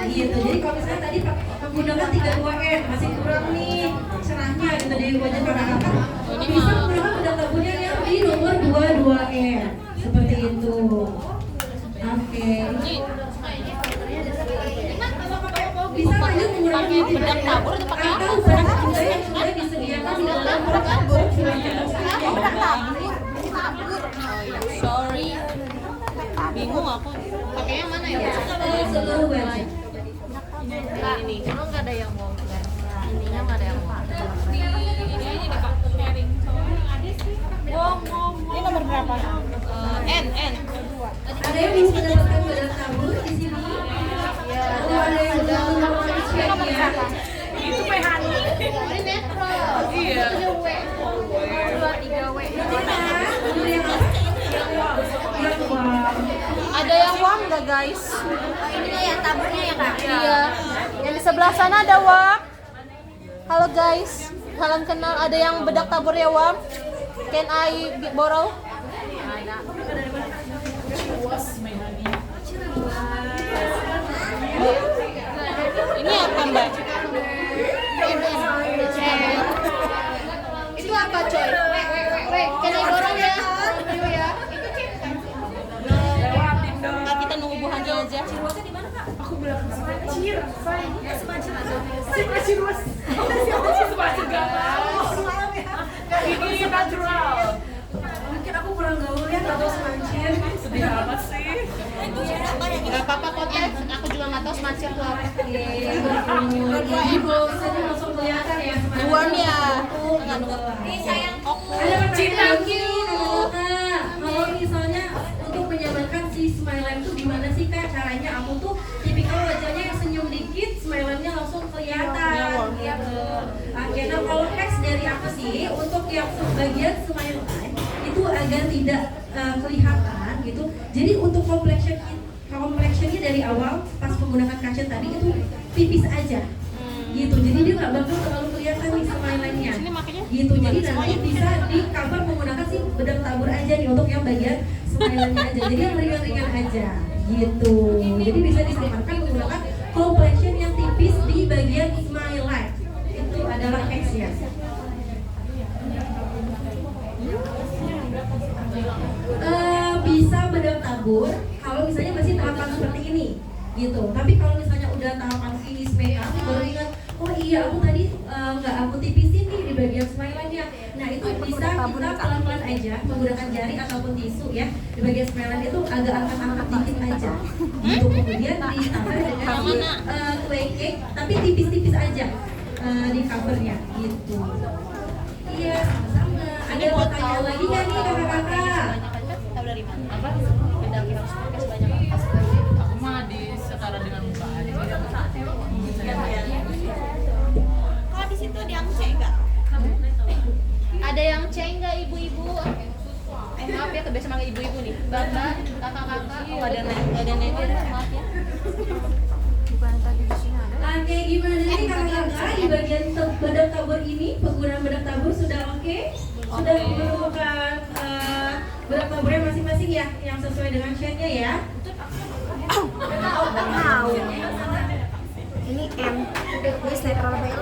gitu. Jadi kalau misalnya tadi menggunakan 32N masih kurang nih cerahnya gitu di wajah kakak-kakak, bisa menggunakan bedak taburnya yang di nomor 22N seperti itu. Oke. Bisa lanjut mengurangi bedak tabur itu pakai apa? atau bedak juga yang sudah disediakan di dalam bedak tabur. Sorry. Bingung aku. Pakai yang mana ya? Seluruh wajah. Ini. Emang nggak ada yang mau? Ininya nggak ada yang mau. Ini aja nih Pak. Sharing. Ini nomor berapa? N. Ada yang bisa mendapatkan bedak tabur di sini? Atau ada yang belum mendapatkan check-nya? Itu PH. Ini netro. Iya. 23W. Ada yang wang nggak guys? Ini ya taburnya ya kak. Iya. Yang di sebelah sana ada wang. Halo guys, kalian kenal ada yang bedak taburnya wang? Can I borrow? Ini apa mbak? Itu apa coy? Can I borrow ya? Nggak, kita nunggu Bu Hani aja. Aku bilang semacir, semacir ada. Ini natural. Mungkin aku kurang gaul ya atau semacir. Sedih amat sih. Nggak apa-apa kok Teh, aku juga nggak tahu smart tuh apa. Ibu, bisa langsung kelihatan ya. Luarnya. Ada pertanyaan lagi, kakak. Kalau misalnya untuk menyamarkan si smile line itu gimana sih kak caranya? Aku tuh tipikal wajahnya yang senyum dikit, smile line-nya langsung kelihatan. Gitu. Oke, nah kalau teks dari aku sih untuk yang sebagian smile line itu agar tidak kelihatan gitu. Jadi untuk complexionnya dari awal pas menggunakan kaca tadi itu tipis aja. Gitu, jadi dia nggak bakal terlalu kelihatan nih smile line-nya. Gitu, jadi nanti bisa di cover menggunakan si bedak tabur aja nih untuk yang bagian smile line-nya aja. Jadi yang ringan-ringan aja. Gitu. Jadi bisa disamarkan menggunakan complexion yang tipis di bagian smile line. Itu adalah X-nya. Bisa bedak tabur kalau misalnya masih tahapan seperti ini gitu. Tapi kalau misalnya udah tahapan finish makeup baru ingat, oh iya aku tadi nggak aku tipisin nih di bagian smile line-nya. Nah itu bisa kita pelan-pelan aja menggunakan jari ataupun tisu ya di bagian smile line itu agak angkat-angkat dikit aja gitu. Kemudian ditambah dengan clay cake tapi tipis-tipis aja di covernya gitu. Iya sama-sama. Ada pertanyaan lagi nggak nih kakak-kakak? Tahu dari mana? Apa? Bedak yang harus pakai sebanyak apa? Aku mah di setara dengan muka aja. Kalau di situ di aku cek enggak? Ada yang C nggak ibu-ibu? Maaf ya, kebiasaan manggil ibu-ibu nih. Bapak, kakak-kakak, oh ada netizen, maaf ya. Bukan tadi di sini ada. Oke, gimana nih kakak-kakak di bagian bedak tabur ini? Penggunaan bedak tabur sudah oke? Sudah menemukan bedak taburnya masing-masing ya, yang sesuai dengan shade-nya ya? Tahu. Ini M. Ini netral banget.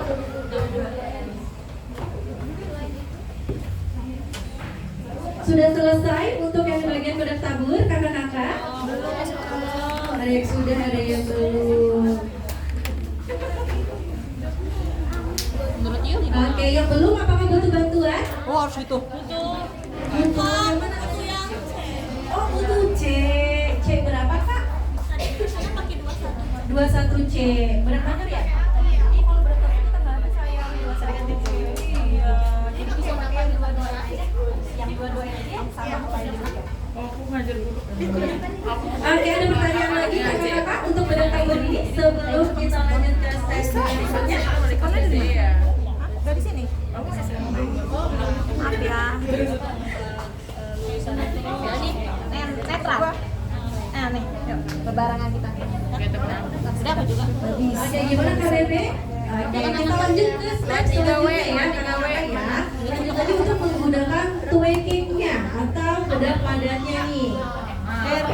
Sudah selesai untuk yang bagian bedak tabur kakak-kakak? Ada yang sudah, ada yang belum. Menurut you gimana? Oke, yang belum apakah butuh bantuan? Oh harus gitu. Butuh yang mana tuh yang C? Oh butuh C. C berapa kak? Tadi tulisannya pakai 21. 21C. Berat banget ya? Iya, kalau berat banget kita nggak ada sayang. Sering ganti C. Iya. Jadi bisa pakai dua-duanya aja. Yang dua-duanya aja yang sama apa yang dipakai. Aku ngajar guru. Oke, ada pertanyaan lagi kakak untuk bedak tabur ini sebelum kita lanjut ke sesi berikutnya. Iya. Dari sini. Maaf ya. Ya nih, Netral. Nah nih, yuk bebarengan kita. sudah aku juga. Oke, gimana Kak Bebe? Oke, kita lanjut ke step selanjutnya ya, kakak-kakak ya. Lanjut lagi untuk menggunakan tweakingnya atau bedak padannya nih. Hair.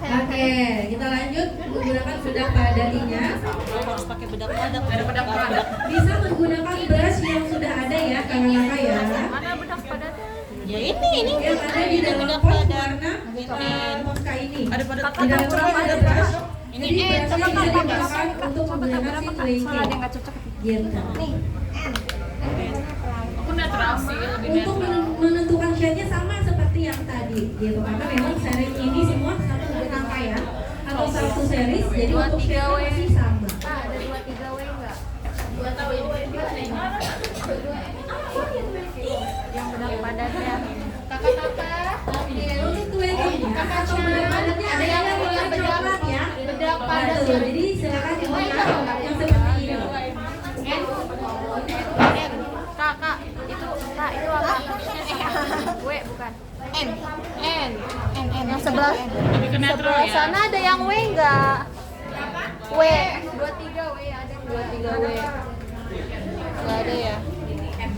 Oke, Oke, kita lanjut menggunakan bedak padanya. Harus pakai bedak padat. bedak padat. Bisa menggunakan brush yang sudah ada ya, kakak-kakak ya. Mana bedak padatnya? Ya ini. Yang ada di dalam bedak pos padat. warna Tosca ini. Ada pada Di dalam pos ada brush. Ini Jadi N, brushnya bisa digunakan untuk menggunakan si twinking. Gitu. aku netral sih, lebih Untuk netral. menentukan shade-nya sama seperti yang tadi, gitu. Karena memang series ini semua satu rangkaian atau satu series, jadi untuk shade-nya masih sama. Ada 2-3 W enggak? Yang bedak padatnya. Kakak-kakak. Untuk twinking, kakak atau bedak padatnya ada yang warna coklat ya. Bedak padat. Betul, jadi silakan digunakan yang seperti ini. Kakak, itu apa? W bukan. N. Yang sebelah. Lebih ke netral Sebelah ya. sana ada yang W enggak? W. 23 W ada. 23 W. Enggak ada ya?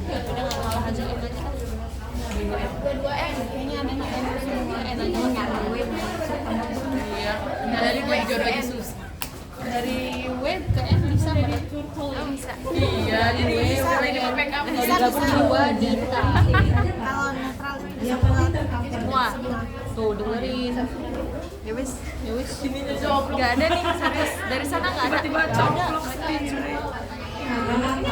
Udah enggak malah aja N aja. 22 N. Kayaknya ada N semua. N aja enggak W. Iya. Dari gue juga udah susah. Dari W ke N bisa enggak? Oh, bisa. Iya, jadi mulai di make up. Gabung dua Dita. Kalau netral Yang penting tercover. Semua. Tuh dengerin. Ya wis. Ininya jomblo. Enggak ada nih serius. Dari sana enggak ada. Tiba-tiba Nggak jomblo. ada.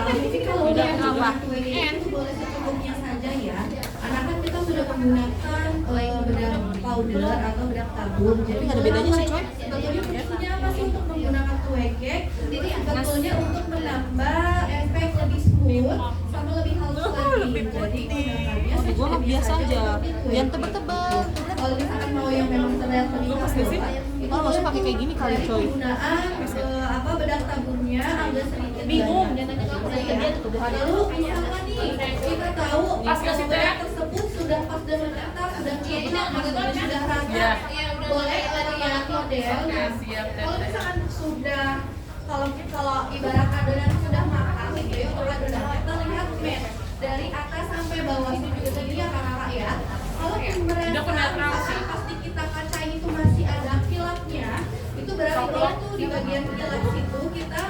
Jadi kalau Bedak yang apa? twinking itu boleh secukupnya saja ya. Karena kan kita sudah menggunakan bedak powder atau bedak tabur. Jadi nggak ada bedanya sih, Coy. Sebetulnya fungsinya apa sih untuk menggunakan twinking? Jadi sebetulnya untuk menambah efek lebih smooth sama lebih halus lagi. Jadi menggunakannya Di gua mah biasa aja. Jangan tebel-tebel. kalau misalkan mau yang memang terlihat lebih halus, Oh, maksudnya pakai kayak gini kali, dari Coy. penggunaan apa bedak taburnya agak sedikit Bingung. banyak. Lalu misalkan nih kita tahu Pas kasih teh. bedak tersebut sudah pas dengan rata, sudah cocok, sudah rata, Iya. boleh lihat model. Oke, siap, Teh. Kalau misalkan sudah kalau ibarat adonan sudah matang gitu ya, untuk adonan kita lihat matte dari atas sampai bawah itu juga tadi ya kakak ya. Kalau Udah merasa penetral sih. pasti kita kacain itu masih ada kilapnya, itu berarti itu di bagian kilap situ kita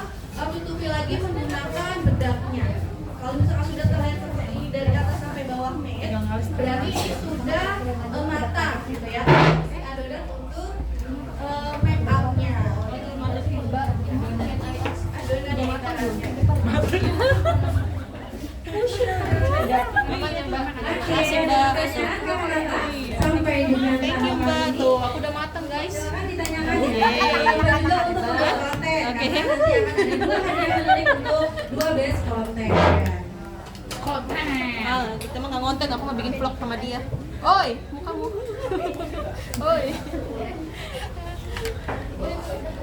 tutupi lagi menggunakan bedaknya. Kalau misalkan sudah terlihat seperti dari atas sampai bawah matte, berarti ini sudah matang gitu ya. Si adonan untuk make upnya. Adonan yang matangnya. Kasih Mbak. Sampai dengan Thank you Mbak. Tuh, aku udah mateng guys. Silakan ditanyakan ya. Untuk membuat konten. Oke. Karena nanti akan ada dua hadiah menarik untuk dua best konten. Konten. Ah, kita mah nggak ngonten, aku mau bikin vlog sama dia. Oi, mukamu. Oi.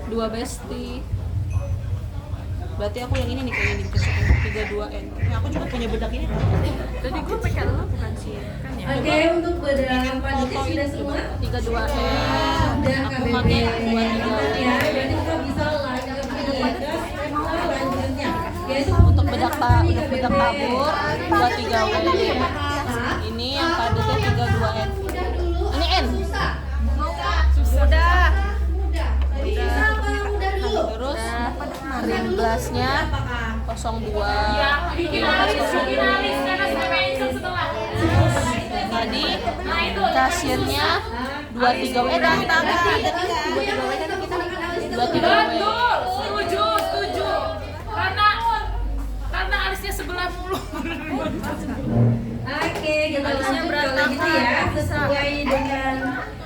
Dua bestie. Berarti aku yang ini nih kayaknya nih kesukaan 32N. Ya, aku juga punya bedak ini. Tadi gue pakai lu bukan sih, kan ya? Oke, untuk bedak padatnya sudah semua. 32N. Sudah Aku KBB. pakai Ya, 23W. jadi kita bisa lanjut ke selanjutnya. Yaitu Untuk bedak tabur 23W. Ini yang padatnya 32N. Mudah dulu. Ini N. Susah. Sudah. Mudah. Tadi susah apa yang mudah dulu? Terus rim glassnya Apakah? 02. Bikin alis karena saya mention setelah. Tadi kasirnya 23W dan kita ganti 23W kan kita 23W. Betul, setuju. Karena alisnya sebelah mulu. Oke, kita Alisnya lanjut berantakan. kalau gitu ya, sesuai dengan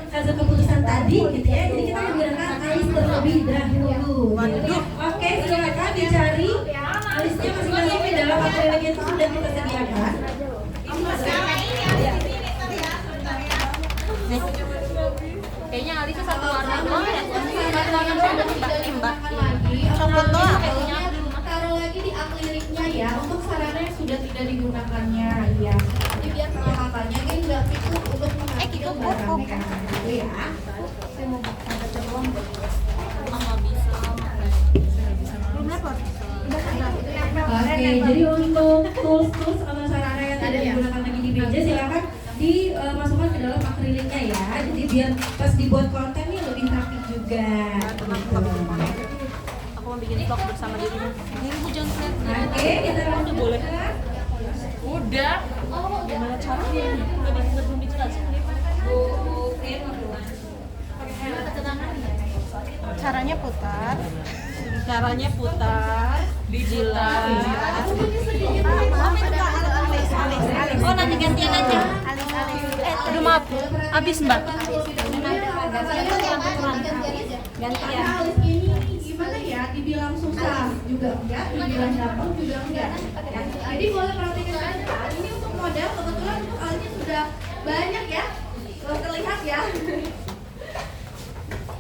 hasil keputusan tadi gitu ya. Jadi kita menggunakan alis terlebih dahulu. Gitu. Oke, silakan dicari alisnya masing-masing di dalam akrilik itu sudah kita sediakan. Ini masih Kayaknya alisnya satu warna doang ya. Satu warna doang ini Mbak. coklat doang. Taruh lagi di akriknya ya untuk sarana yang sudah tidak digunakannya ya. Jadi biar kakaknya kan nggak cukup untuk mengambil barangnya kan gitu ya. Saya mau baca doang. Nggak bisa. belum dapat. Oke, jadi untuk tools sama sarana yang tidak digunakan lagi di meja silakan dimasukkan ke dalam akriliknya ya. Jadi biar pas dibuat konten ini lebih rapih juga. juga. Aku mau bikin vlog bersama dirimu. Dirimu jangan kelihatan. Oke, kita lanjut. boleh. Udah. Gimana caranya? Belum dijelasin. Caranya putar. Caranya putar, dijilat. Oh nanti gantian aja. Aduh maaf, habis mbak. Karena alis ini gimana ya, dibilang susah juga enggak, dibilang gampang juga enggak ya. Jadi boleh perhatikan aja, ini untuk model kebetulan untuk alisnya sudah banyak ya, terlihat ya.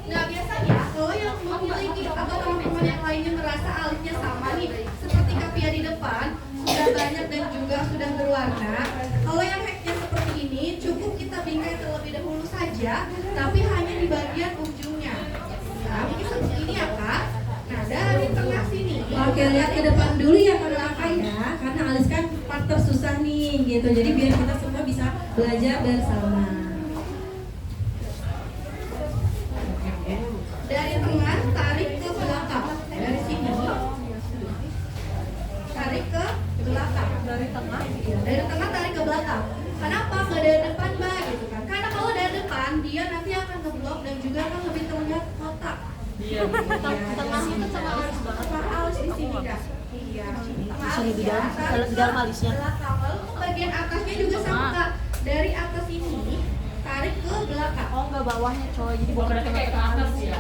Nah biasanya kalau yang memiliki atau teman-teman yang lainnya merasa alisnya sama nih seperti Kapia di depan, sudah banyak dan juga sudah berwarna. Kalau yang hacknya seperti ini cukup kita bingkai terlebih dahulu saja, tapi hanya di bagian ujungnya. Nah mungkin seperti ini ya kak. Nah dari tengah sini. Oke, lihat ke depan dulu ya kakak ya, karena alis kan part tersusah nih gitu. Jadi biar kita semua bisa belajar bersama. Dari tengah tarik ke belakang. Dari sini tarik ke belakang. Dari tengah? Iya, dari tengah tarik ke belakang. Kenapa? Nggak dari depan mbak gitu kan? Karena kalau dari depan dia nanti akan ngeblok dan juga akan lebih terlihat kotak. Iya. Tengahnya kan sama alis banget. Sama alis di sini kak. Iya. Di sini di dalam alisnya. Belakang. Lalu untuk bagian atasnya juga sama kak. Dari atas ini tarik ke belakang. Oh enggak bawahnya coy, jadi bukan Berarti kayak ke atas ya.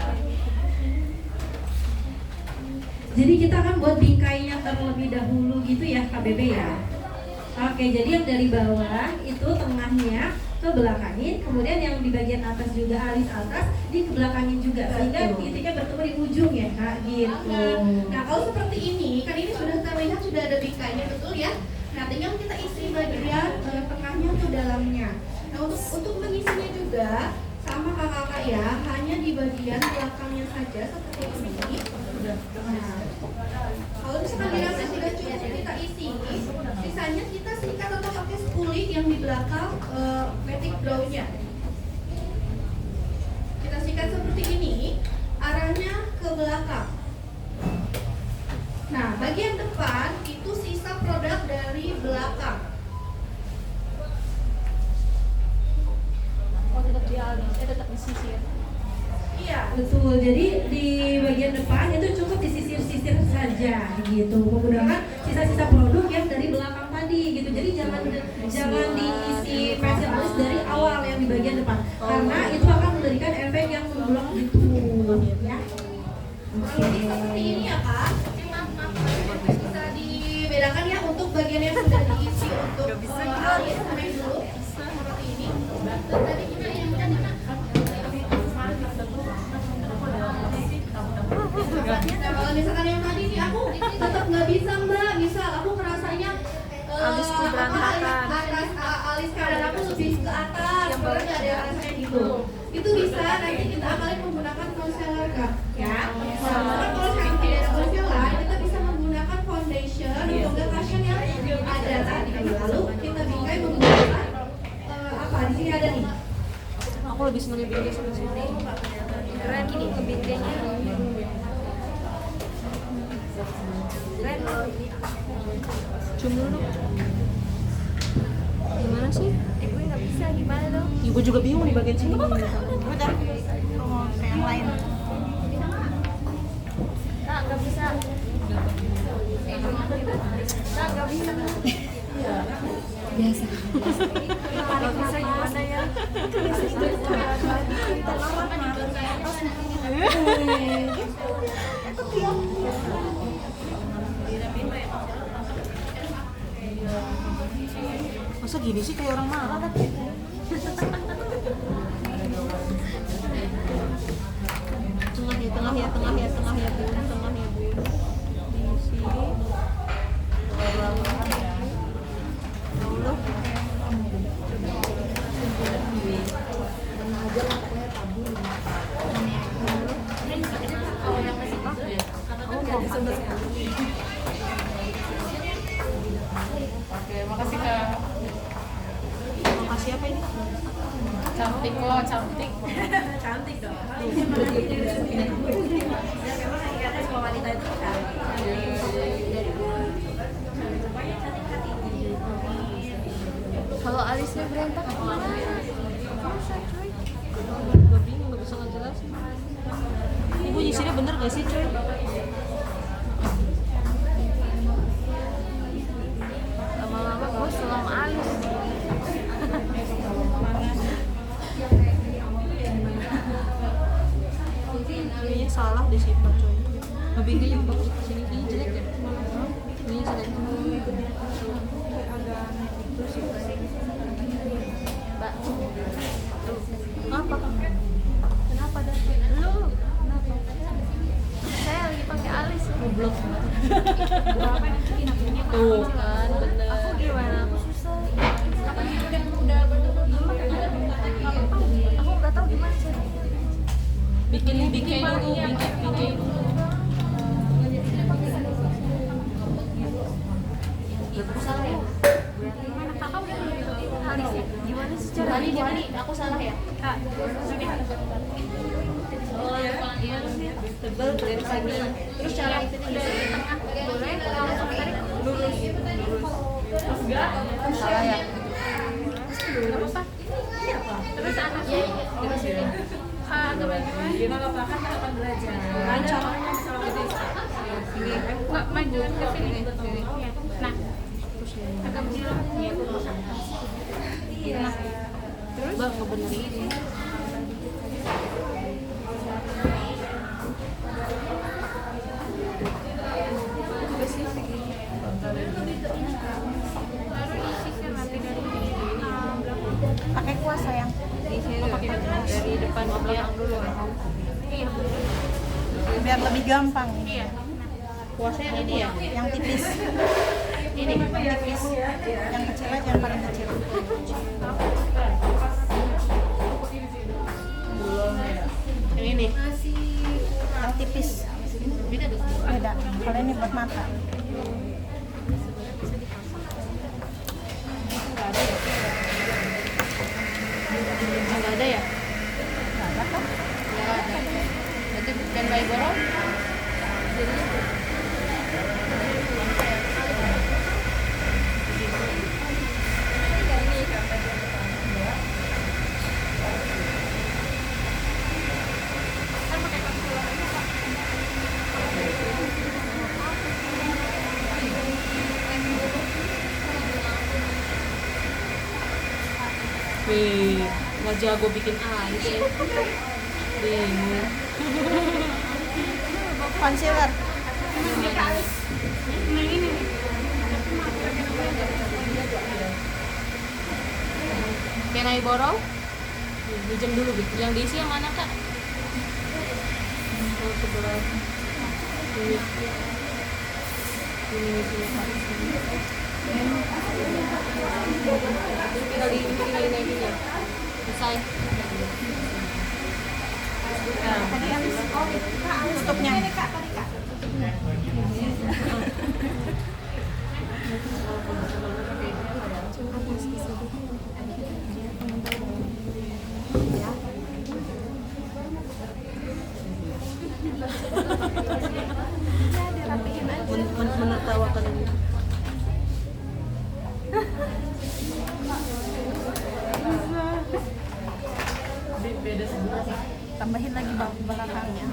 Jadi kita akan buat bingkainya terlebih dahulu gitu ya KBB ya. Oke, jadi yang dari bawah itu tengahnya ke belakangin, kemudian yang di bagian atas juga alis atas di belakangin juga sehingga titiknya bertemu di ujung ya kak gitu. Nah kalau seperti ini kan ini sudah terlihat sudah ada bingkainya betul ya. Nah tinggal kita isi bagian tengahnya atau dalamnya. Nah untuk mengisinya juga sama kakak-kakak ya, hanya di bagian belakangnya saja seperti ini. Nah, kalau misalkan dirasa sudah cukup kita isi, sisanya kita sikat atau pakai spulik yang di belakang batik brownnya. Kita sikat seperti ini, arahnya ke belakang. Nah, bagian depan itu sisa produk dari belakang. Oh tetap di alis, tetap di sisir. Iya, betul. Jadi di bagian depan itu cukup disisir-sisir saja gitu. Menggunakan sisa-sisa produk yang dari belakang tadi gitu. Jadi jangan diisi pensil alis dari awal yang di bagian depan. Karena itu akan memberikan efek yang memblok gitu ya. Oke. Seperti ini ya, Kak. Bisa dibedakan ya untuk bagian yang sudah diisi untuk alis sampai dulu. Seperti ini. Dan tadi kita yang nah, kalau misalkan yang tadi nih aku tetap nggak bisa mbak, misal aku ngerasanya Alisku berantakan. alis kanan aku lebih ke atas, sebenarnya nggak ada rasanya gitu. Itu bisa nanti kita akalin menggunakan concealer kak, ya. Nah, kalau sekarang tidak ada concealer, kita bisa menggunakan foundation untuk cushion yang ada tadi. Lalu kita bingkai menggunakan apa? Di sini ada nih. Aku lebih senang bingkai sama sini. Keren ini ngebingkainya. Keren. Cium dulu. Gimana sih? Gue nggak bisa gimana dong? Ya, gue juga bingung di bagian sini. Udah, mau ke yang lain. Nah, nggak bisa. Nah, nggak bisa. Biasa. Nggak bisa gimana ya? Masa gini sih kayak orang marah? Tengah ya, Bu. Diisi. Dulu. Oke, makasih Kak. Makasih siapa ini? Cantik kok, cantik. Cantik dong. Ya memang hakikatnya semua wanita itu cantik. Kalau alisnya berantakan gimana? Gue bingung, gak bisa ngejelasin. Ibu nyisirnya bener gak sih cuy? Lama-lama gue selang alis. Kayaknya salah di situ cuy. Lebih kayaknya bagus ke sini, kayaknya jelek ya. Ini jelek. Mbak, Apa? kenapa dah? Lu kenapa? Saya lagi pakai alis. Goblok. Tuh kan, bener. Aku gimana? Aku susah. Aku nggak tahu gimana sih. Bikin dulu, bikin dulu. Aku salah ya? Alisnya gimana sih cara? Gimana? Aku salah ya? Kak, oh ya, Tebel dari sini. terus cara itu di tengah boleh langsung tarik lurus. Salah ya? Gak apa-apa. Terus anaknya di sini. Kak, agak bagaimana? Gimana Pak kan akan belajar. Lancar. Nggak maju ke sini. Nah, agak menjelang. Iya. Bang, kebenerin. Pakai kuas sayang. Di sini dari depan ke belakang dulu. Iya. Biar lebih gampang. Iya. Kuasnya yang ini ya? Yang tipis, Ini. tipis. Yang kecil aja, yang paling kecil. Yang ini. Yang tipis. Beda tuh. Beda. Kalau ini buat mata. Enggak ada ya? Nggak ada kan? Enggak ada. Berarti bukan bayi borong? Wih, nggak jago bikin alis ya. Bingung. Concealer. Can I borrow? Pinjam dulu gitu. Yang diisi yang mana kak? Oh, sebelah. Ini. Tinggal dinaikin ya. Selesai. Tadi alis. Tutupnya. Menertawakan ini. Tambahin lagi belakangnya.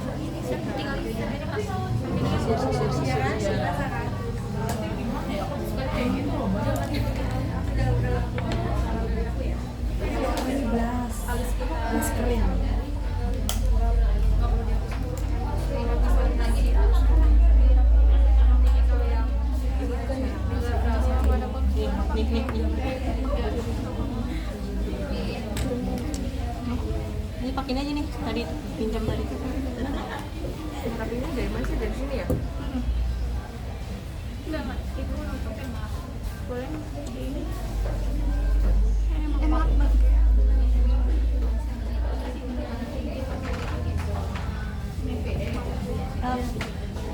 Blush keren. Nih. Ini pakein aja nih. Tadi pinjam tadi. Tapi ini dari mana sih? Dari sini ya? Enggak, itu nutupin. Boleh ini. Enak banget.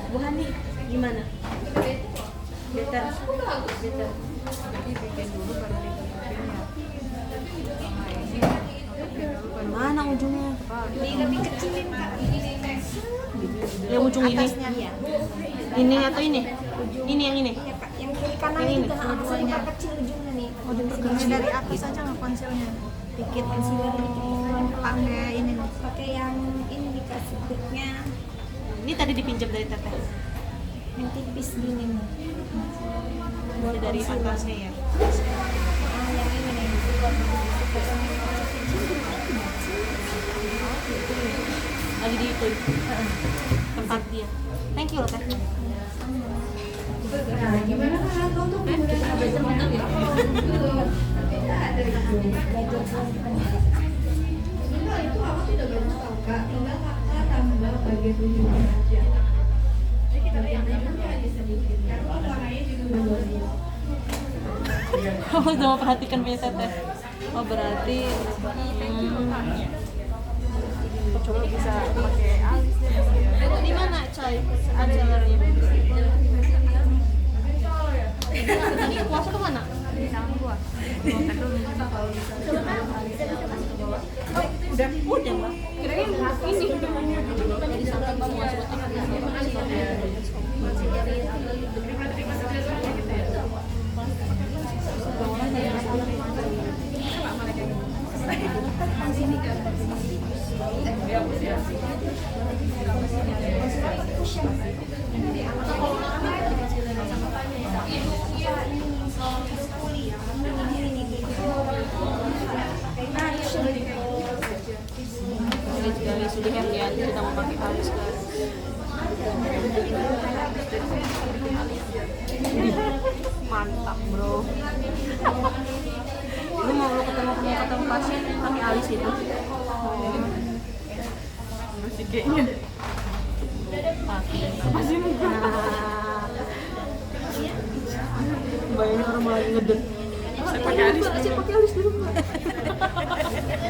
Bu Hani, gimana? Better. Jadi bikin dulu baru ditutupin ya. Mana ujungnya? Lebih kecilin Kak. Yang ujung ini? Atasnya. Iya. Ini atau ini? Ini yang ini? Iya Kak, yang kiri kanan Yang ini? itu dua-duanya kecil ujungnya nih. Ujungnya dari atas aja nggak konsilnya. Dikit concealer dikit. Pakai ini nih. Pakai yang ini dikasih triknya Ini tadi dipinjam dari teteh. yang tipis gini nih. Dari atasnya ya. Ah, yang ini nih. Lagi di itu tempat dia. Thank you loh teh. Nah, gimana Kak? Kau tuh menggunakan belajar bentar ya? Enggak, itu aku tidak bagus tau Kak. Tinggal Kakak tambah bagian ujungnya aja. Jadi kita lihat aja sedikit. Karena warnanya juga bagus. Kamu udah perhatikan punya teteh. Oh berarti coba bisa pakai alis deh. Itu di mana coy? Ada selernya. Ini kuasa tuh mana? Di tangan gua. Udah mbak. Kirain ini. Jadi sampai kamu masuk sekali sudah yang kita mau pakai alis guys. Mantap bro. Lu mau lu ketemu pasien pakai alis itu. Masih kayaknya. Masih muka. Bayangin orang lagi ngeden. Saya pakai alis dulu.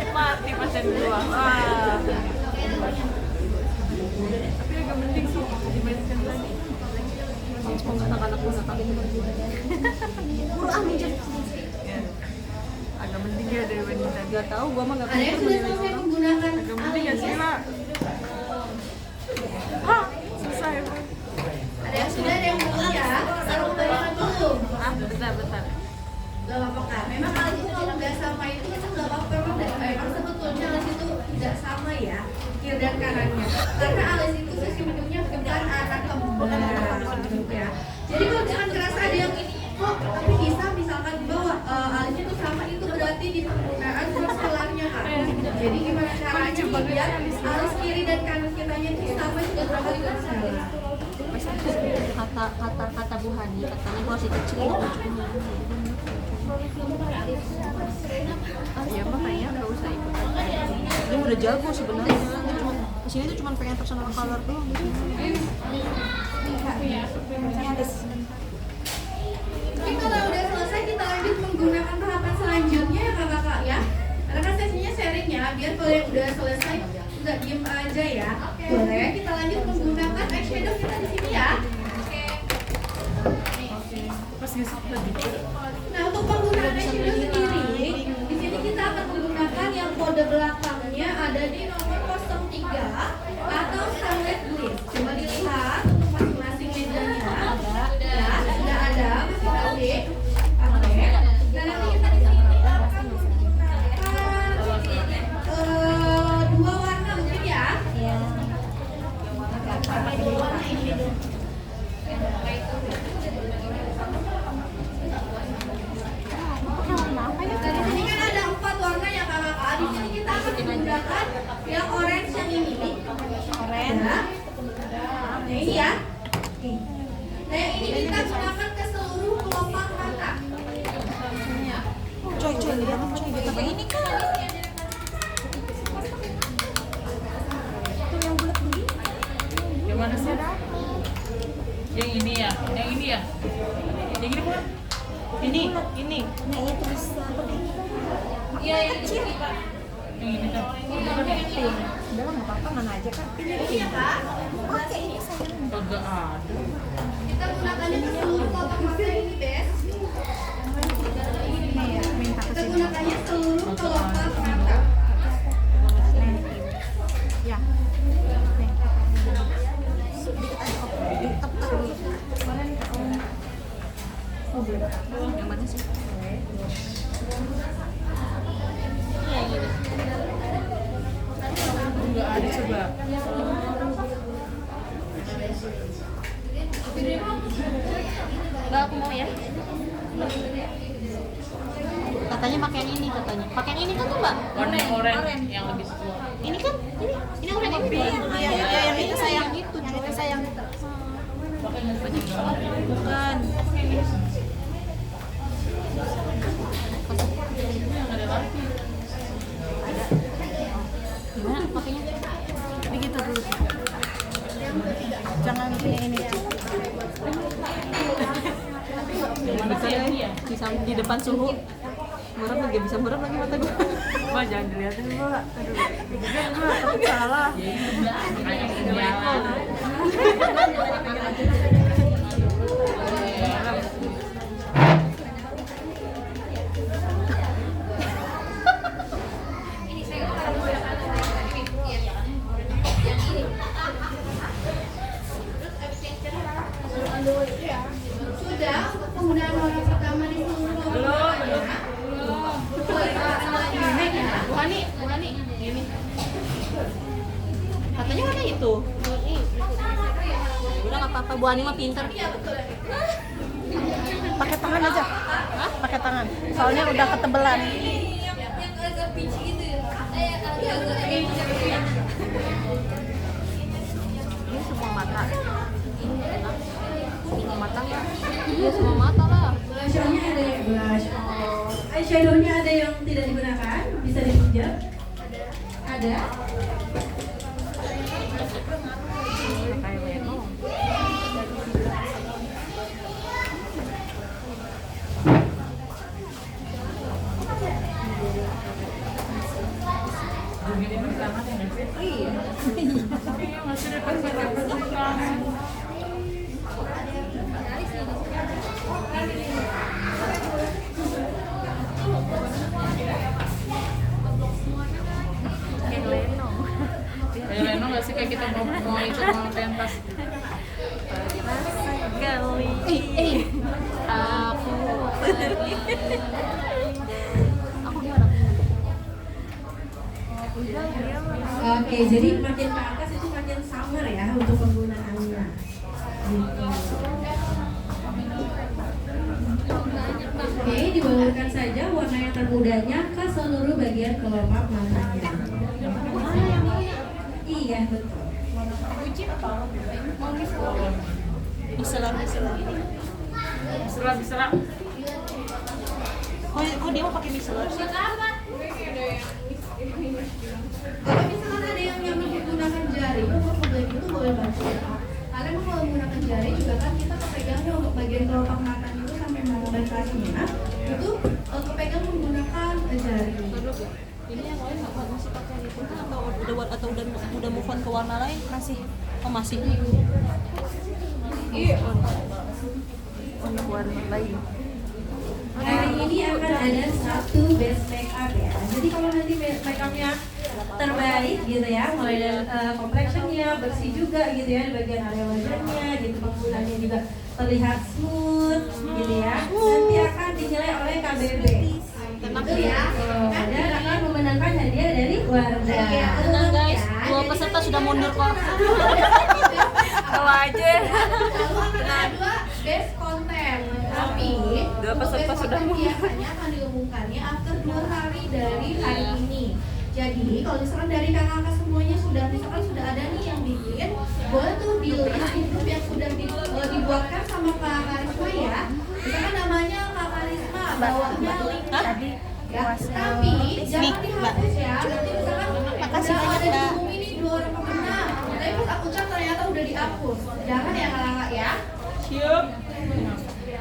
Mati pasien gua. Tapi agak mending sih dibandingkan tadi. Semoga anak-anak gua nakal itu agak mending ya daripada tadi. Gak tau, gua mah gak Ada yang sudah selesai menggunakan agak mending ya sih lah. Susah ya bro. Ada yang sudah, ada yang belum ya? Taruh kebanyakan belum? Bentar. Gak apa-apa Kak. Memang alis itu kalau nggak sama itu nggak apa-apa. Memang sebetulnya alis itu tidak sama ya, kiri dan kanannya. Karena alis itu sisi minumnya bukan anak kembar ya. Jadi kalau misalkan kerasa ada yang ini kok, tapi bisa misalkan di bawah alisnya itu sama, itu berarti di penggunaan konselernya Kak. Jadi gimana caranya biar alis kiri dan kanan kitanya itu sama juga sama di konseler. Kata Bu Hani katanya gua harus dikecilin ujungnya. Ya makanya nggak usah ikut. Dia udah jago sebenarnya. Dia cuma kesini tuh cuma pengen personal color doang gitu. Mungkin kalau udah selesai kita lanjut menggunakan tahapan selanjutnya ya kakak ya. Karena kan sesinya sharing ya, biar kalau yang udah selesai nggak diem aja ya. Boleh kita lanjut menggunakan eyeshadow kita di sini ya. Nah untuk penggunaan eyeshadow sendiri, di sini kita akan menggunakan yang kode belakangnya ada di nomor 03 atau Starlight Gliss. Coba dilihat untuk masing-masing medanya. Ya, sudah ada, masih adik. Oke. Dan nanti kita di sini akan menggunakan dua warna mungkin ya. Iya. Dua warna eyeshadow. Nah, di sini kan ada 4 warna ya kakak. Di sini kita akan menggunakan yang orange yang ini. Orange. Nah ini ya. Nah yang ini kita gunakan ke seluruh kelopak mata. Coy, lihat coy, betapa ini kan. Tuh yang bulat begini. Yang mana sih? Yang ini ya? Yang ini ya? Yang ini bukan? Ini. Nah, itu bisa begini. Iya, yang kecil. Yang ini kan? Udah lah, nggak apa-apa, mana aja kan. Ini ya kak. Pakai ini sayang. Kagak ada. Kita gunakannya ke seluruh kelopak mata ini bes. Kita gunakannya seluruh Yang mana sih? Iya gitu. Enggak ada coba. Enggak, aku mau ya. Katanya pakai yang ini katanya. Pakai yang ini kan tuh Mbak? Warna oranye yang lebih tua. Ini kan ini oranye yang ini. Iya, yang itu sayang itu. Yang itu sayang. Bukan. Yang ada lagi. Gimana pakainya? Begitu dulu. Jangan ini. Gimana sih ya? Di depan suhu. Merem nggak bisa merem lagi mata gue. Mbak jangan dilihatin Mbak. Aduh, dikit Mbak, takut salah. Kayak jalan. Sudah untuk penggunaan warna pertama di seluruh Buhani, ini. Katanya warna itu. Udah nggak apa-apa, Bu Ani mah pinter. Pakai tangan aja. Pakai tangan. Soalnya udah ketebelan. yang agak peach gitu ya. Agak Ini semua mata. Semua mata ya? Iya semua mata lah. Blush-nya ada yang blush. Eyeshadow-nya ada yang tidak digunakan, bisa dipinjam. Ada. Kayak Leno. Begini pertama ya nggak sih? Iya. Iya masih depan pertama. Kayak Leno. Kayak Leno nggak sih kayak kita mau ikut mau pentas. Sekali. Aku pergi. Aku gimana? Oke, jadi makin ke atas itu makin summer ya untuk penggunaannya. Gitu. Oke, dibalukan saja warna yang termudanya ke seluruh bagian kelopak matanya. Iya, betul. Misalnya. Bisa lah. Kok dia mau pakai misalnya sih? Kalau misalkan ada yang nyaman menggunakan jari, untuk bagian itu boleh bantu. Kalian kalau menggunakan jari juga kan kita kepegangnya untuk bagian kelopak mata itu sampai membatasinya itu kepegang menggunakan jari. Ini yang lain nggak masih pakai itu kan atau udah move on ke warna lain? Masih. Oh masih. Iya. Untuk warna lain. Hari ini akan ada satu base makeup ya. Jadi kalau nanti makeupnya terbaik gitu ya, mulai dari complexionnya bersih juga gitu ya di bagian area wajahnya, gitu penggunaannya juga terlihat smooth gitu ya. Nanti akan dinilai oleh KBB. Gitu ya. Dan akan memenangkan hadiah dari Wardah. Tenang guys, dua peserta sudah mundur kok. Tahu aja. Lalu akan ada dua best content. Tapi Dua untuk peserta best sudah content biasanya akan diumumkannya after 2 hari dari hari ini. Jadi kalau misalkan dari kakak-kakak semuanya sudah ada nih yang bikin, boleh tuh di list di grup yang sudah dibuatkan sama Kak Karisma ya. Misalkan namanya Kak Karisma, bawahnya link Tadi ya. Tapi jangan dihapus ya. Nanti misalkan Makasih udah banyak, ada Mbak. di ini 2 orang pemenang. Tapi pas aku cek ternyata udah dihapus. Jangan ya kakak ya. Siap.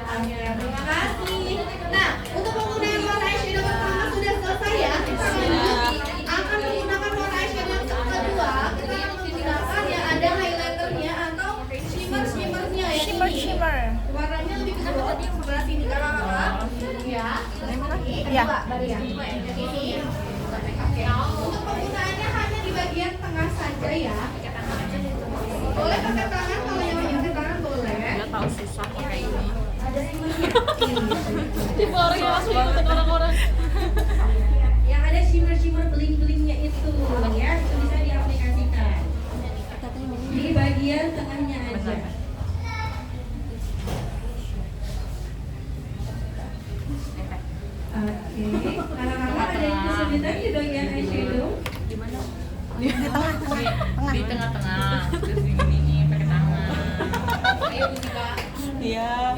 Terima kasih. Nah, untuk penggunaan warna eyeshadow pertama sudah selesai ya. Kita lanjut akan menggunakan warna eyeshadow yang kedua. Kita akan menggunakan yang ada highlighternya atau shimmernya ya. shimmer. Warnanya lebih ke bawah di sebelah sini kakak-kakak. Ya. Iya. Ini. Oke. Untuk penggunaannya hanya di bagian tengah saja ya. Boleh pakai tangan, kalau yang pakai tangan boleh. Dia tahu susah pakai ini. Ada shimmernya. itu ya, itu bisa diaplikasikan di bagian tengahnya aja. Oke, anak-anak ada yang kesulitan di bagian eyeshadow? Di tengah. Di tengah-tengah. Terus digini pakai tangan. Ayo Musika. Iya.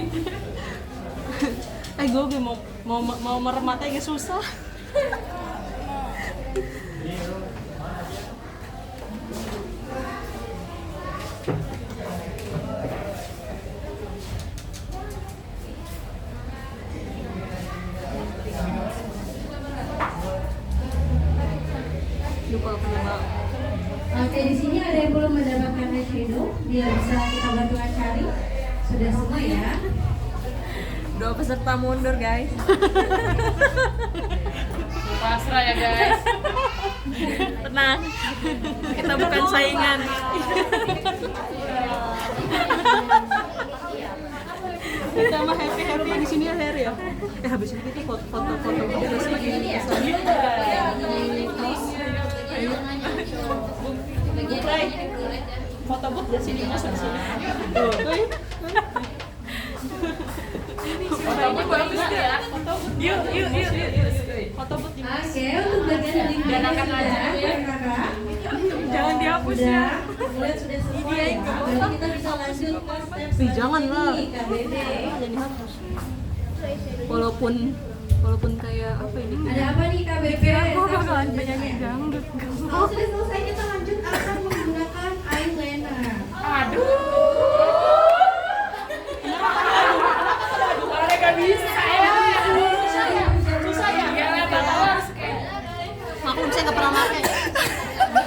Gue mau merem mata agak susah. Lupa apa. Oke, di sini ada yang belum mendapatkan eyeshadow, biar bisa kita bantuan cari. Sudah semua ya. Doa peserta mundur, guys. Pasrah ya guys. Tenang. Kita bukan saingan. Kita mah happy di sini ya, Her ya. Habis itu kita foto-foto terus lagi. Foto booth di sini masuk sini. Tuh. Fotonya bagus ya. Yuk. Foto booth di Oke, untuk bagian link Dan akan lanjut ya. kakak. Jangan dihapus ya. Sudah selesai. Berarti kita bisa lanjut ke step Ih, jangan lah. KBB. Jangan dihapus. Walaupun kayak apa ini? Ada apa nih KBB? Aku bakalan penyanyi dangdut. Kalau sudah selesai kita lanjut akan menggunakan eyeliner. Aduh. Orang gak bisa ya. Susah ya. Ya bakal harus kayak. Aku bisa nggak pernah pakai.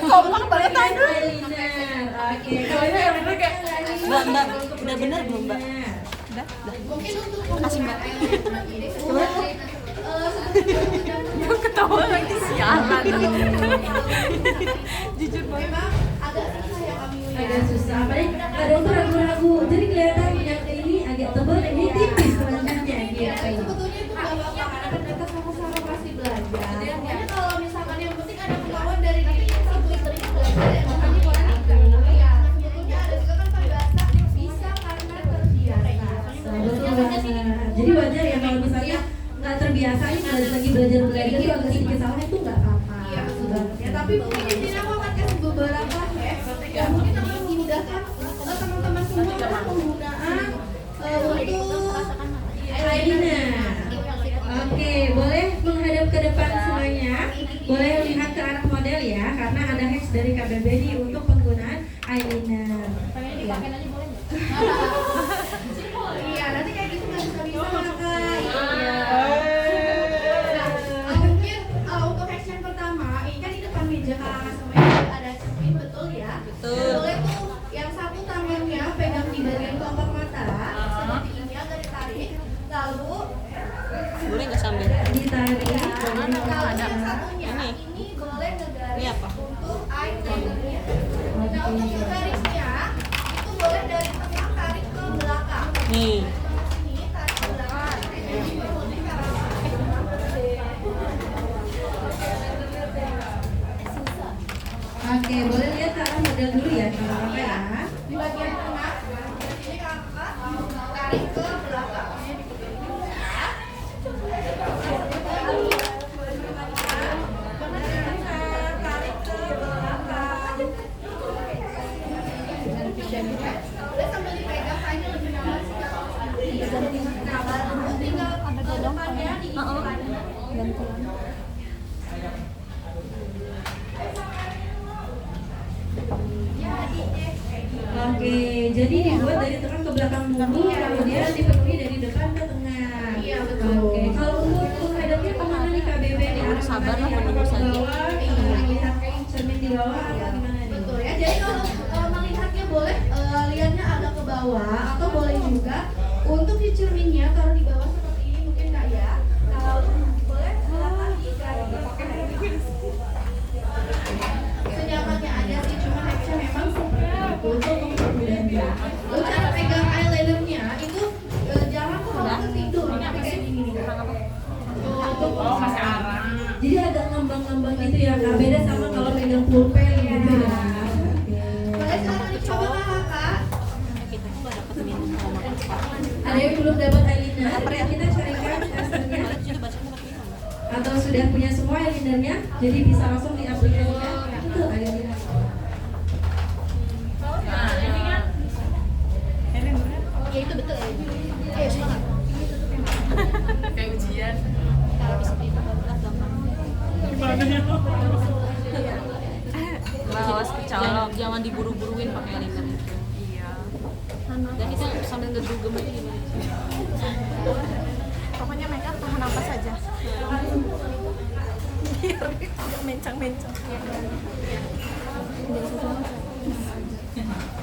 Kompak banget eyeliner. Oke, kalau ini yang bener kayak Mbak, udah bener belum, Mbak? Udah. Makasih, Mbak. Coba. Ketawa lagi sialan. Jujur banget. agak susah. Apalagi ada tuh ragu-ragu. Jadi kelihatan yang ini agak tebal, ini tipis selanjutnya gitu. Sebetulnya itu nggak apa-apa karena kan kita sama-sama pasti belajar. Pokoknya kalau misalkan yang penting ada kemauan dari diri si Putri belajar ya makanya boleh ikut. Ya, sebetulnya ada juga kan peribahasa bisa karena terbiasa. Betul banget. Jadi wajar ya kalau misalnya nggak terbiasa ini lagi belajar itu agak sedikit salah itu nggak apa-apa. Iya betul banget ya. Tapi mungkin di sini aku akan kasih beberapa hack yang mungkin akan memudahkan teman-teman semua dalam penggunaan untuk Eyeliner. Oke, boleh menghadap ke depan semuanya. Boleh lihat ke arah model ya, karena ada hacks dari KBB nih untuk penggunaan eyeliner. Iya, nanti kayak gitu nggak bisa kak. Iya. Nah, mungkin untuk action pertama, ini kan di depan meja kak semuanya ada cermin betul ya. Betul. Boleh tuh yang satu tangannya pegang di bagian kelopak mata, seperti ini agak ditarik. Lalu Boleh nggak sambil? Ditarik. lalu yang satunya Ini. ini boleh ngegaris Ini apa? untuk eyelinernya. Nah untuk ngegarisnya itu boleh dari tengah tarik ke belakang. Nih. Ini tarik ke belakang. Oke, boleh lihat ke arah model dulu ya, kalau apa ya. Di bagian tengah, ini kakak tarik ke belakang. Tarik ke belakang. Boleh sambil dipegang, kayaknya lebih nyaman sih kalau sambil. Nah, baru tinggal ke depannya diikat. Oke, jadi dibuat dari tengah ke belakang dulu, kemudian dipenuhi dari depan ke tengah. Iya, betul. Oke, kalau untuk menghadapnya kemana nih KBB nih? Arah Sabar lah, matanya menunggu ke saja. bawah, melihat cermin di bawah atau gimana nih? Betul ya. Jadi kalau melihatnya boleh lihatnya agak ke bawah atau boleh juga untuk di cerminnya taruh di bawah seperti ini mungkin nggak ya. Kalau boleh silakan diikat. Senyamannya aja sih cuma hacknya memang seperti itu untuk mempermudahnya. Lalu cara pegang eyelinernya itu jangan terlalu ketidur tapi kayak gini nih. Oh, masih arang. Jadi agak ngembang-ngembang gitu ya, Kak. Beda sama kalau Ada yang belum dapat eyeliner? Kita carikan testernya. Atau sudah punya semua eyelinernya? Jadi bisa langsung diaplikasikan ke eyeliner. Nah, ini kan. Ya itu betul ya. Ayo semangat. Kayak ujian. Kalau bisa ditambah gampang. Gimana ya? Awas kecolok. Jangan diburu-buruin pakai eyeliner itu. Iya. Dan kita sambil ngedugem aja gimana? Pokoknya mereka tahan napas saja. Biar mencang-mencang.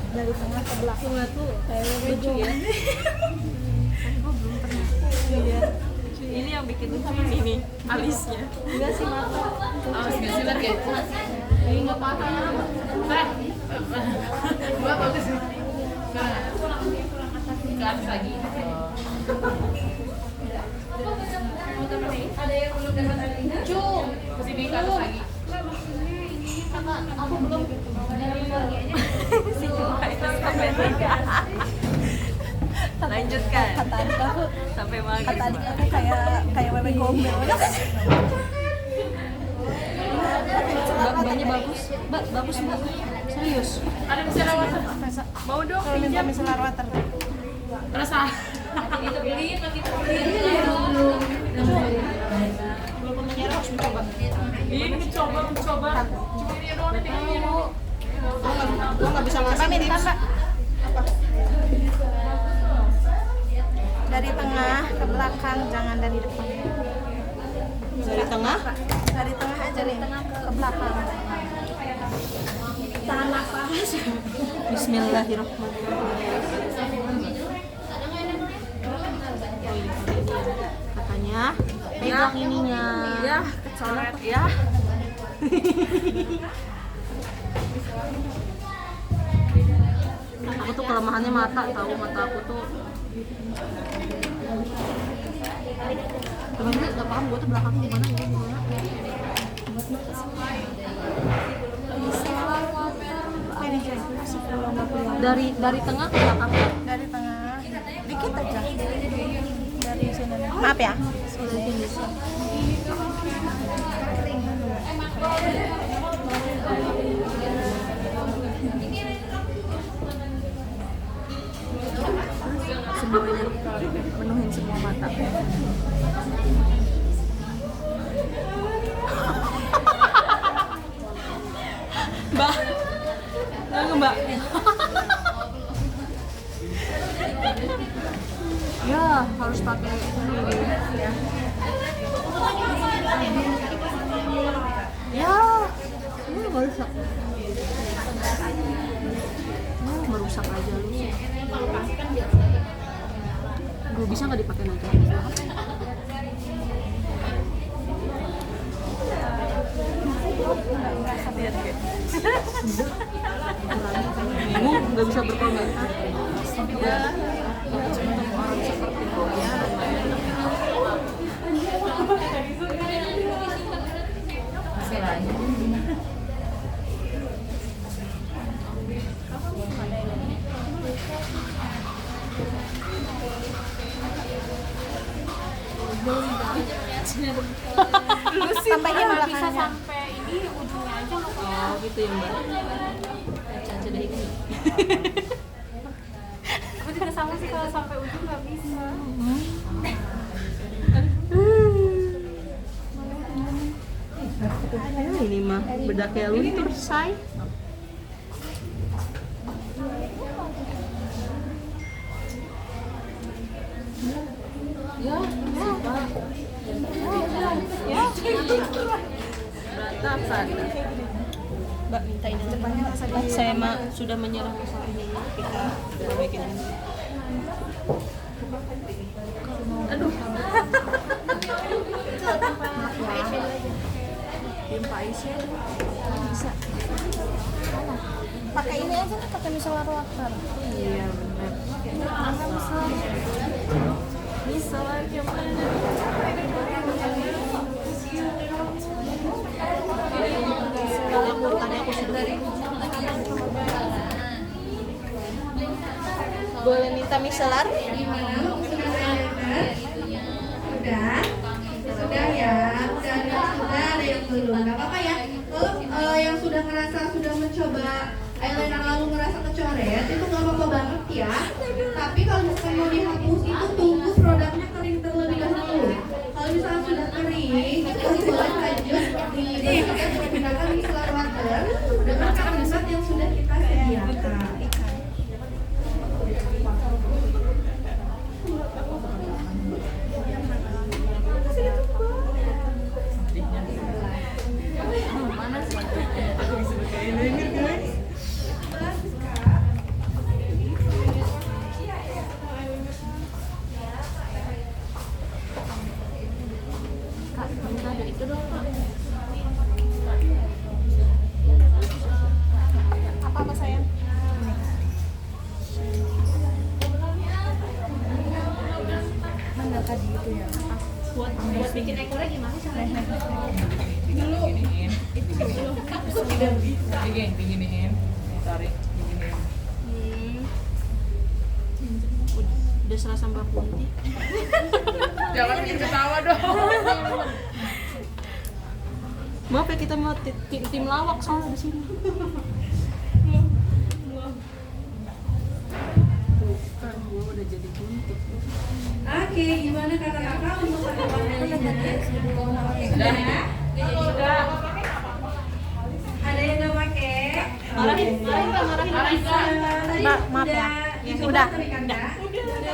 Dari tengah ke belakang tuh kayaknya lucu ya. Tapi gue belum pernah. Iya. Ini yang bikin lucu ini alisnya. Enggak sih mata. Awas nggak sih lihat kayak. Ini nggak paham. Gua bagus sih. Ke atas lagi. Ada yang belum dapat eyeliner? Ke sini ke atas lagi. Aku belum dari bagiannya. Lanjutkan. Kata adik aku, Sampai maghrib. kata adik aku kayak bebek gombel. Banyak bagus. Mbak, bagus Mbak. Serius. Ada micellar water. Mau dong kalau minta micellar water. Terus Belum menyerah harus mencoba. ini mencoba. Cuma ini doang nanti kamu. Gue nggak bisa masuk. Minta Mbak. Apa? Dari tengah ke belakang, jangan dari depan. Dari tengah. Dari tengah aja nih, ke belakang. Tahan nafas. Bismillahirrahmanirrahim. Katanya pegang ininya. Ya, kecoret ya. Aku tuh kelemahannya mata, tahu mata aku tuh. Sebenarnya nggak paham gue tuh belakangnya gimana ya. Dari tengah ke belakang. Dari tengah, dikit aja. Dari sini. Maaf ya. Semuanya menuhin semua mata. Mbak, nggak Mbak. Ya harus pakai ini. Ya, ini nggak bisa. Merusak aja lu. Gue bisa nggak dipakai aja? Bingung, nggak bisa berkomentar. Ya, untuk orang seperti gue ya. Sampainya belakangnya. Sampai ini ujungnya aja nggak punya. Oh gitu ya Mbak. Caca dari ini. Aku juga sama sih kalau sampai ujung nggak bisa. Ini mah bedaknya luntur, say. Berantakan. Mbak mintain yang depannya saya mah sudah menyerah masalah ini, kita perbaikin ini. Aduh. Jumpa Aisyah bisa. Pakai ini aja nih, pakai micellar water. Iya benar. Misalnya gimana? Tadi aku sudah Boleh minta micellar? Gimana? Sudah beredar? Sudah? Sudah ya? Sudah ada yang belum? Gak apa-apa ya. Kalau yang sudah ngerasa sudah mencoba eyeliner lalu ngerasa kecoret itu gak apa-apa banget ya. Tapi kalau misalkan mau dihapus itu tunggu produknya kering terlebih dahulu. Kalau misalnya sudah kering itu boleh lanjut dibersihkan menggunakan micellar water dengan kandungan yang sudah kita sediakan. Apa sayang? Mana tadi itu ya? Buat bikin ekornya gimana caranya? Diginiin. Diginiin. Ditarik, diginiin. Udah serasa Mbak Kunti. Jangan bikin ketawa dong. Maaf ya kita mau tim lawak soalnya di sini. Udah jadi kunti. Oke, gimana kakak-kakak untuk tanggapan eyeliner? Sudah. Sudah. Ada yang nggak pakai? Marahin Kak. Tadi Mbak, maaf ya. Udah. Tapi kan Kak?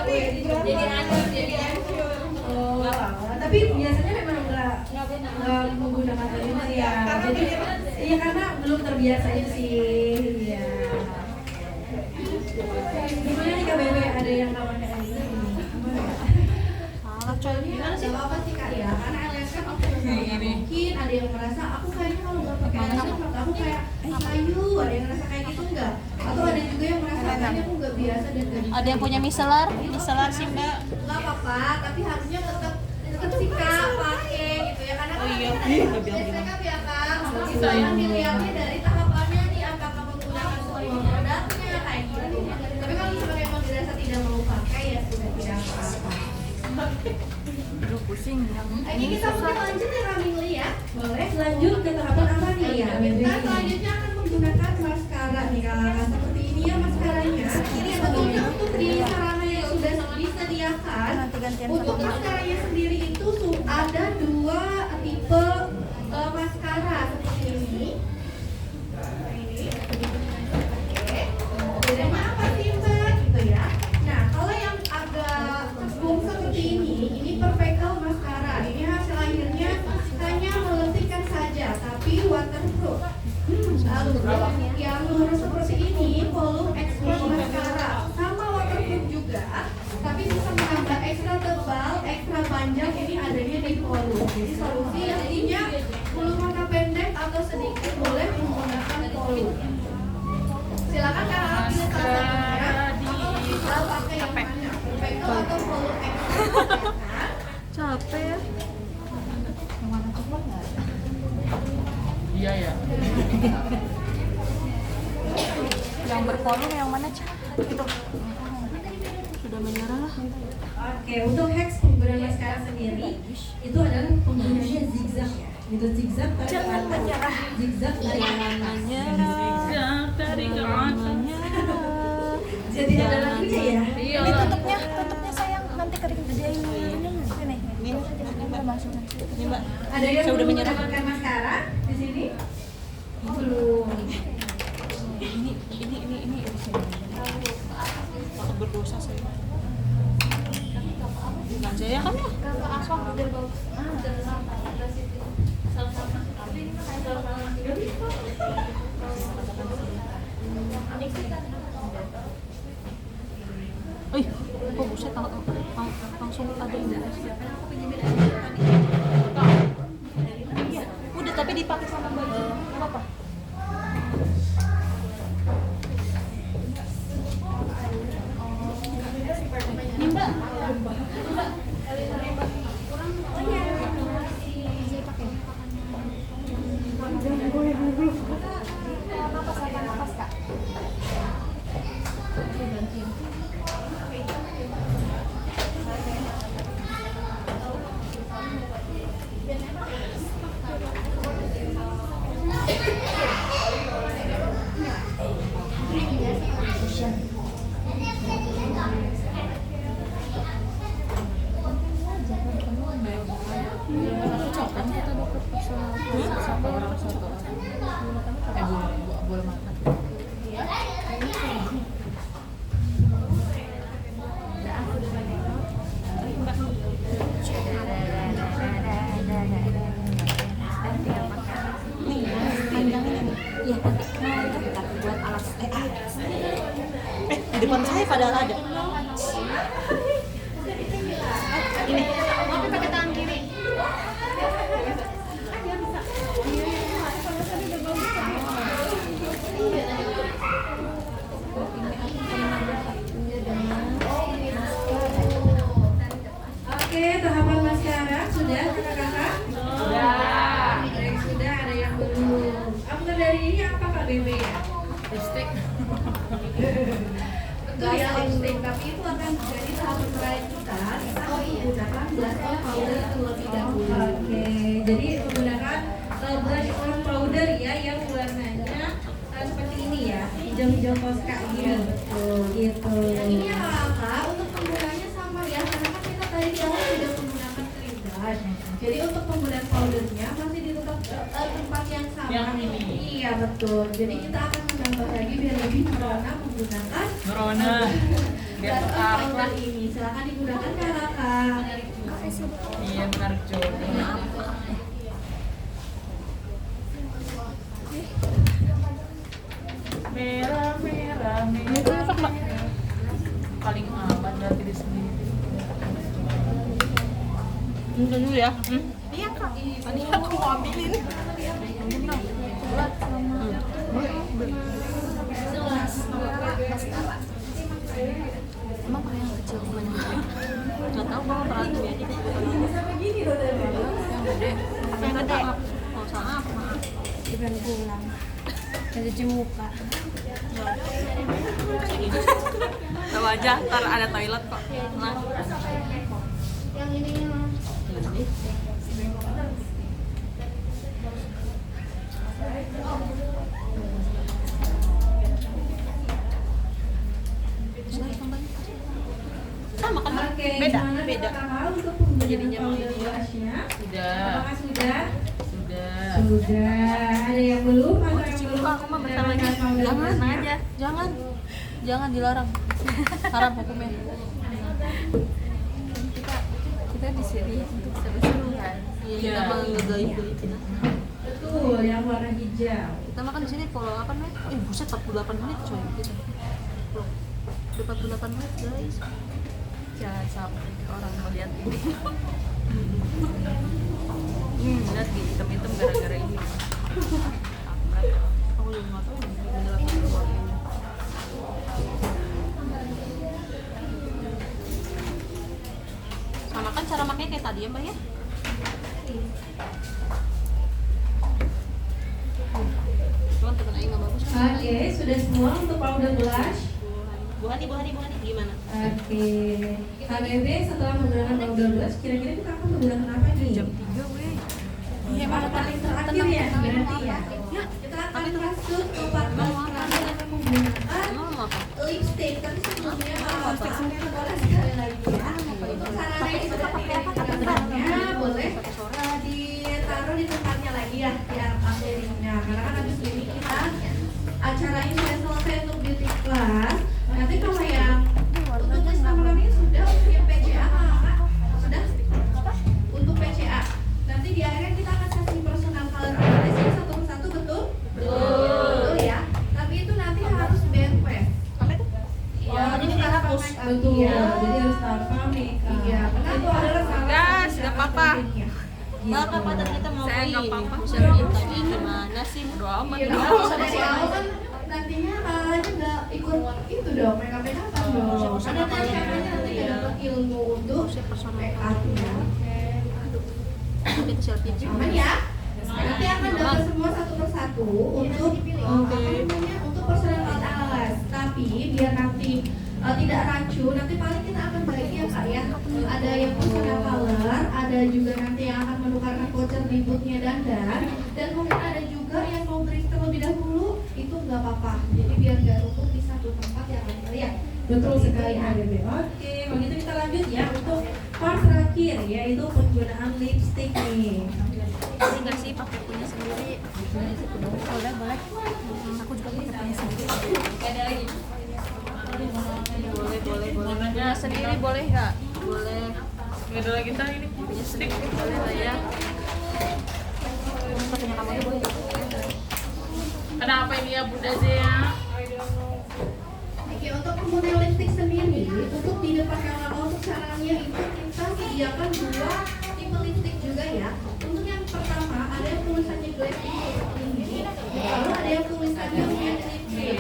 Jadi hancur. Oh, tapi biasanya memang nggak menggunakan eyeliner ya. Jadi iya karena belum terbiasa itu sih. Iya. Gimana nih Kak Bebe? Ada yang nggak pakai eyeliner? Salah coy. Gimana sih? Gak apa sih Kak ya? Karena eyeliner kan opsional. Mungkin ada yang merasa aku kayaknya kalau nggak pakai eyeliner mata aku kayak kayu. Ada yang merasa kayak gitu enggak? Atau ada juga yang merasa kayaknya aku nggak biasa dan gak Ada yang punya micellar? Micellar sih Mbak. nggak apa-apa, tapi harusnya tetap sih Kak pakai gitu ya karena kan biasanya Kak ya Kak kita kan dilihatnya dari tahapannya nih apakah menggunakan semua produknya kayak gitu. Tapi kalau misalkan memang dirasa tidak mau pakai ya sudah tidak apa-apa. Aduh pusing yang. Ini kita mungkin lanjut ya Kak Mingli ya. Boleh lanjut ke tahapan apa nih ya? Kita selanjutnya akan menggunakan maskara nih kakak seperti ini ya maskaranya. Ini sebetulnya untuk di sarana yang sudah disediakan. Untuk maskaranya sendiri itu ada dua tipe maskara seperti ini. Nah, ini. Oke. Bedanya apa sih Mbak? Gitu ya. Nah kalau yang agak cekung seperti ini perfectal maskara. Ini hasil akhirnya hanya melembutkan saja, tapi waterproof. Lalu yang lurus seperti ini volume extra maskara, sama waterproof juga, tapi bisa menambah ekstra tebal, ekstra panjang. Ini adanya di volume. Jadi solusi yang punya bulu mata pendek atau sedikit boleh menggunakan volume. Silakan kakak pilih salah satunya. Atau pakai yang mana? Perfectal atau volume extra? Capek ya. Iya ya. Yang bervolume yang mana Cak? Itu sudah menyerah lah. Oke, untuk hex penggunaan maskara sendiri itu adalah penggunaannya zigzag ya. Itu zigzag Jangan menyerah. Zigzag dari Menyerah. Dari kawan. Menyerah. jadi ada lagunya ya. Iya. Ini tutupnya sayang nanti kering gede ini. Ini udah masuk. Ini Mbak. Ada yang Saya udah belum menyerah. mendapatkan maskara di sini? Belum. Ini di sini. Takut berdosa saya. Bukan saya kan ya? Oh buset, langsung ada yang udah tapi dipakai sama baju apa? Ini Mbak. Handphone saya padahal ada. Ini. Tapi pakai tangan kiri. Oke, tahapan maskara sudah kakak-kakak? Sudah, ada yang belum. After dari ini apa Kak Bebe ya? Lipstick. Betul ya, lipstick. Tapi itu akan jadi tahapan terakhir kita. Kita menggunakan blush on powder terlebih dahulu. Oke, jadi menggunakan blush on powder ya yang warnanya seperti ini ya, hijau-hijau Tosca gitu. Gitu. Yang ini ya kakak, untuk penggunaannya sama ya. Karena kan kita tadi di awal sudah menggunakan cream blush. Jadi untuk penggunaan powdernya masih di tempat yang sama. Yang ini. Iya betul. Jadi kita akan menambah lagi biar lebih merona menggunakan Merona. Biar blush on tertarik powder lah. ini. Silakan digunakan kakak. Iya, menarik jodoh. Merah, merah, merah. Paling aman dari diri sendiri. Ini dulu ya. Iya kak. Tadi aku mau ambilin. Emang pakai yang kecil kemana? Gak tau, bawa perhatian ya. Yang gede. Apa yang gede? Gak usah apa. Bukan pulang. Ada cuci muka. Tahu aja, ntar ada toilet kok. Nah. Yang ini Sama kan? Oke, Beda. gimana Beda. kakak untuk pembelian powder blushnya? Sudah. Apakah sudah? Sudah. Sudah. Ada yang belum? Atau yang Cuci belum? muka aku mah bentar lagi. menggunakan powder Jangan blushnya? aja. Jangan. Jangan dilarang. Haram hukumnya. Kita di sini untuk seru-seruan. Iya, Iya. kita mau ngegaib-gaibin. Betul, yang warna hijau. Kita makan di sini follow apa nih? Buset 48 menit coy gitu. Udah 48 menit guys. Jangan sampai orang melihat ini. Lihat di hitam-hitam gara-gara ini. Aku juga nggak tahu. Sama kan cara makanya kayak tadi ya mbak ya? Cuman temen Aing nggak bagus kan? Oke, sudah semua untuk powder blush. Bu Hani gimana? Oke, KBB setelah menggunakan powder blush, kira-kira kita akan menggunakan apa nih? Jam 3 weh. Iya, mana paling terakhir ya, berarti ya. kita akan masuk ke part terakhir akan menggunakan Mau apa? lipstick. Tapi sebelumnya boleh sekali lagi ya. Untuk sarana ini seperti gambarnya boleh ditaruh di tempatnya lagi ya di arah materinya. Karena kan habis ini kita acara ini sudah selesai untuk beauty class. Nanti kalau yang untuk lama-lamanya sudah untuk yang PCA Kak? Sudah? Untuk PCA. Nanti di akhirnya kita akan kasih personal color analysis satu persatu, betul? Betul ya. Tapi itu nanti harus band pass. Apa itu? Ya, jadi kita hapus. Betul, Iya. jadi harus tanpa makeup. Iya, karena itu adalah salah Gas, satu nggak cara apa-apa. pentingnya. Nggak apa-apa, dan kita mau Saya nggak ini. apa-apa. Bisa lihat lagi gimana sih? Bodo amat. Iya, Nggak kalau usah dari awal kan nantinya kalanya nggak ikut itu dong, make up dong. Karena caranya nanti nggak dapat ilmu untuk make upnya. Kita selfie aja. Aman ya? Nanti akan dapat semua satu persatu untuk apa namanya, untuk personal color analysis. Tapi biar nanti tidak rancu, nanti paling kita akan bagi ya Kak ya. Ada yang personal color, ada juga nanti yang akan menukarkan voucher ributnya dandan, dan mungkin ada juga yang mau break terlebih dahulu, itu nggak apa-apa. Jadi biar nggak numpuk di satu tempat ya Kak ya. Betul sekali KBB. Oke, begitu kita lanjut ya untuk part terakhir yaitu penggunaan lipstick nih. Boleh nggak sih pakai punya sendiri? Boleh, boleh. Aku juga pakai punya sendiri. Ada lagi. Boleh. Punya sendiri boleh nggak? Boleh. Nggak ada lagi tadi ini. Lipstick. Boleh lah ya. Pakainya kamu aja boleh. Kenapa ini ya Bunda Zia? Oke, untuk pemurnian lipstick sendiri, untuk di depan kamera untuk caranya itu kita sediakan 2 tipe lipstick juga ya. Untuk yang pertama ada yang tulisannya glassing seperti ini, lalu ada yang tulisannya matte lipstick.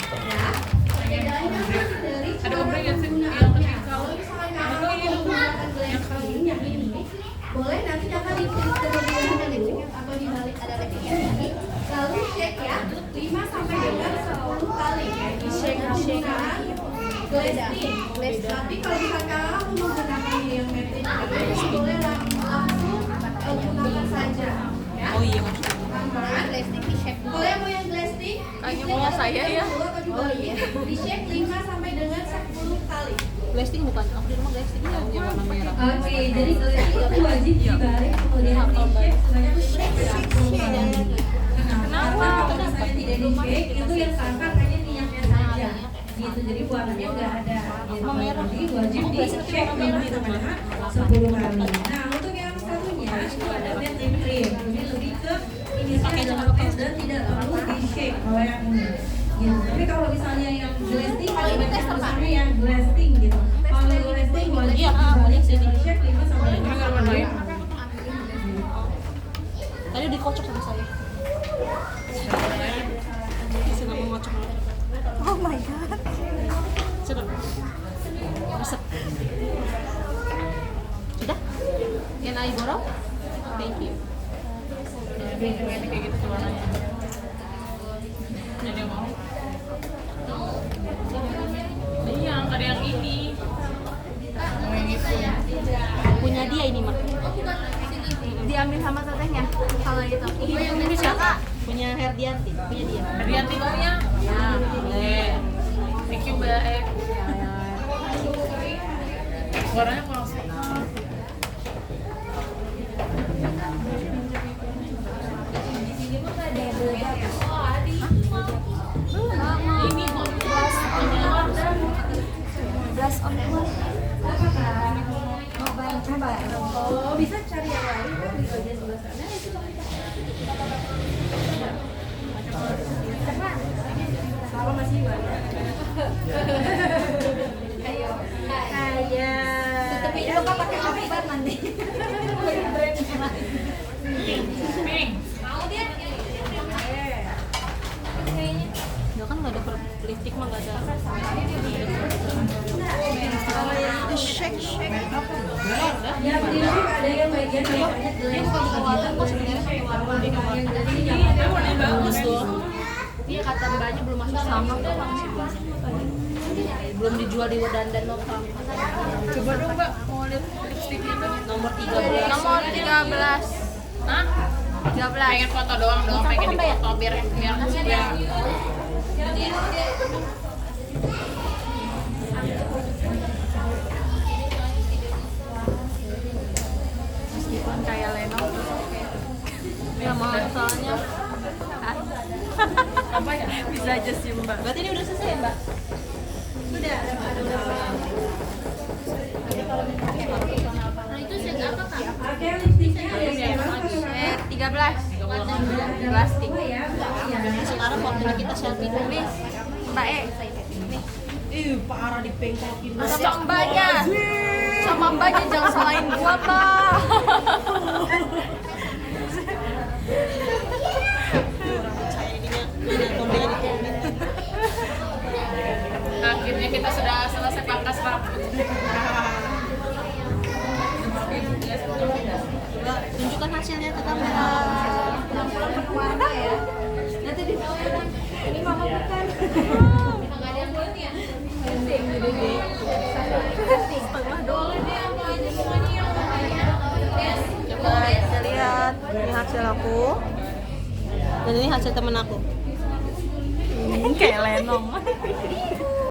Ya, bedanya dari Ada cara obeng yang penggunaannya. Kalau misalnya kamu menggunakan glassing yang ini, boleh nanti kakak lipstick terlebih dahulu atau dibalik ada lipsticknya ini, lalu shake ya 5 sampai dengan 10 kali di shake menggunakan glassing. Tapi kalau misalkan kamu menggunakan yang matte lipstick, boleh langsung gunakan saja ya. Oh iya maksudnya. Glassing di shake. Kalau yang mau yang glassing, Kayaknya punya saya ya. di shake 5 sampai dengan 10 kali. Blasting bukan? Aku di rumah blasting yang warna merah. Oke, jadi glassing itu wajib dibalik kemudian di shake sebanyak 10 kali. Kenapa? Kalau misalnya tidak di shake itu yang sangkat hanya minyaknya saja. Gitu, jadi warnanya nggak ada. Gitu. Jadi wajib di shake 5 sampai dengan 10 kali. Nah, untuk yang satunya itu ada matte cream. Ini lebih ke ini pakai dalam es dan tidak perlu di shake kalau yang ini. Gitu. Tapi kalau misalnya yang glassing, kalau ini tulisannya yang glassing gitu. Kalau glassing wajib dibalik dan di shake 5 sampai dengan 10 kali. Tadi dikocok sama saya. Senang mengocok. Oh my god. Sedap. Resep. Sudah? Can I borrow? Thank you. Kayak gitu tuh warnanya. Jadi mau. Iya, ada yang ini. Mau yang itu. Punya dia ini mah. Diambil sama tetehnya kalau itu. Ini siapa? Punya Herdianti. Punya dia. Rianti punya. Ya. Thank you, Mbak. Warnanya kurang suka. Ini kok Blush on blush. Oh, bisa cari yang lain kan di bagian sebelah sana itu. Kalau masih banyak. Ayo. Tapi coba pakai obat nanti. pink. Ya kan nggak ada lipstick mah nggak ada. Kalau yang itu shake. Ya, di sini ada yang bagian bawahnya Dia bukan pakai warna kok sebenarnya pakai warna. Ini warnanya bagus loh. Iya kata mbaknya belum masuk sama kok masih banyak. Belum dijual di Dandan lokal. Coba dong, Mbak. Mau lihat lipstick itu? Nomor 13. Nomor 13. Hah? 13. Pengen foto doang, pengen dipoto biar Meskipun kayak Leno terus oke. Ya mau soalnya. apa ya? Bisa aja sih Mbak. Berarti ini udah selesai, Mbak? Nah itu set apa Kak? Oke, lipstiknya ada yang Set 13. Plastik. ya. Sekarang waktunya kita selfie dulu. Nih, Mbak E. Ih, parah dipengkokin. Sama mbaknya. Sama mbaknya jangan salahin gua, Mbak. Akhirnya kita sudah selesai pangkas rambut. Tunjukkan hasilnya ke kamera. Warna ya. Nanti di ini mama bukan. Setengah doang. Coba kita lihat. Ini hasil aku. Dan ini hasil temen aku. Kayak Lenong.